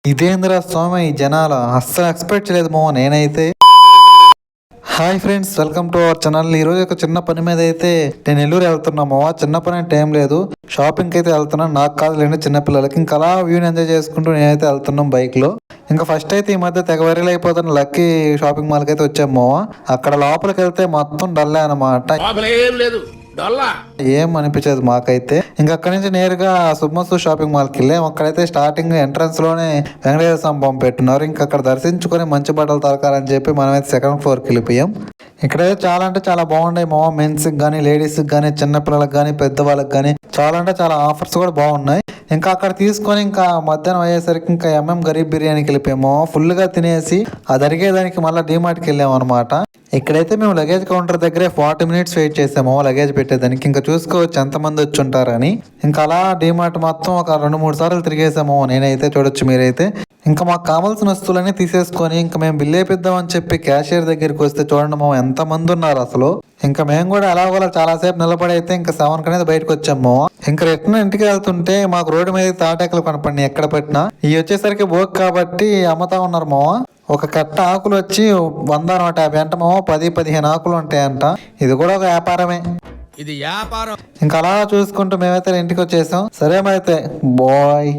ఇదేంద్ర స్వామి ఈ జనాల అస్సలు ఎక్స్పెక్ట్ చేయలేదు మామ నేనైతే. Hi friends, welcome to our channel. ఈరోజు ఒక చిన్న పని మీద అయితే నేను నెల్లూరు వెళ్తున్నాము. చిన్న పని అంటే ఏం లేదు, షాపింగ్కి అయితే వెళ్తున్నాను. నాకు కాదు లేండి, చిన్నపిల్లలకి. ఇంకా అలా వ్యూని ఎంజాయ్ చేసుకుంటూ నేనైతే వెళ్తున్నాం బైక్లో. ఇంకా ఫస్ట్ అయితే ఈ మధ్య తెగ వైరల్ అయిపోతున్న లక్కీ షాపింగ్ మాల్కి అయితే వచ్చాము. అక్కడ లోపలికి వెళ్తే మొత్తం డల్లే అనమాట, ఏం అనిపించదు మాకైతే. ఇంకా అక్కడి నుంచి నేరుగా సుమసు షాపింగ్ మాల్కి వెళ్ళాం. అక్కడైతే స్టార్టింగ్ ఎంట్రన్స్ లోనే వెంకటేశ్వర స్వామి బొమ్మ పెట్టున్నారు. ఇంకా అక్కడ దర్శించుకొని మంచి బట్టలు తరకాలని చెప్పి మనమైతే సెకండ్ ఫ్లోర్కి వెళ్ళిపోయాం. ఇక్కడైతే చాలా అంటే చాలా బాగున్నాయి మా మెన్స్కి కానీ లేడీస్కి కానీ చిన్నపిల్లలకు కానీ పెద్దవాళ్ళకి కానీ చాలా అంటే చాలా ఆఫర్స్ కూడా బాగున్నాయి. ఇంకా అక్కడ తీసుకొని ఇంకా మధ్యాహ్నం అయ్యేసరికి ఇంకా గరీబ్ బిర్యానీకి వెళ్ళిపోయాము. ఫుల్గా తినేసి అది అడిగేదానికి మళ్ళీ డీమార్ట్కి వెళ్ళాము అనమాట. ఇక్కడైతే మేము లగేజ్ కౌంటర్ దగ్గరే 40 minutes వెయిట్ చేసాము లగేజ్ పెట్టేదానికి. ఇంకా చూసుకోవచ్చు ఎంతమంది వచ్చి ఉంటారని. ఇంకా అలా డీమార్ట్ మొత్తం ఒక 2-3 సార్లు తిరిగేసాము నేనైతే, చూడొచ్చు మీరైతే. ఇంకా మాకు కావాల్సిన వస్తువులన్నీ తీసేసుకొని ఇంకా మేము బిల్ వేపిద్దామని చెప్పి క్యాషియర్ దగ్గరికి వస్తే చూడండి ఎంతమంది ఉన్నారు అసలు. ఇంకా మేము కూడా అలాగోలా చాలాసేపు నిలబడి అయితే ఇంకా 7 అనేది బయటకు వచ్చాము. ఇంకా రిటర్న్ ఇంటికి వెళ్తుంటే మాకు రోడ్డు మీద తాటాకులు కనపడినాయి ఎక్కడ పెట్టినా. ఇవి వచ్చేసరికి బోక్ కాబట్టి అమ్ముతా ఉన్నారు ఒక కట్ట ఆకులు వచ్చి 100-150 అంట 10-15 ఆకులు ఉంటాయంట. ఇది కూడా ఒక వ్యాపారమే, ఇది వ్యాపారం. ఇంకా అలా చూసుకుంటూ మేమైతే ఇంటికి వచ్చేసాం. సరే అయితే బాయ్.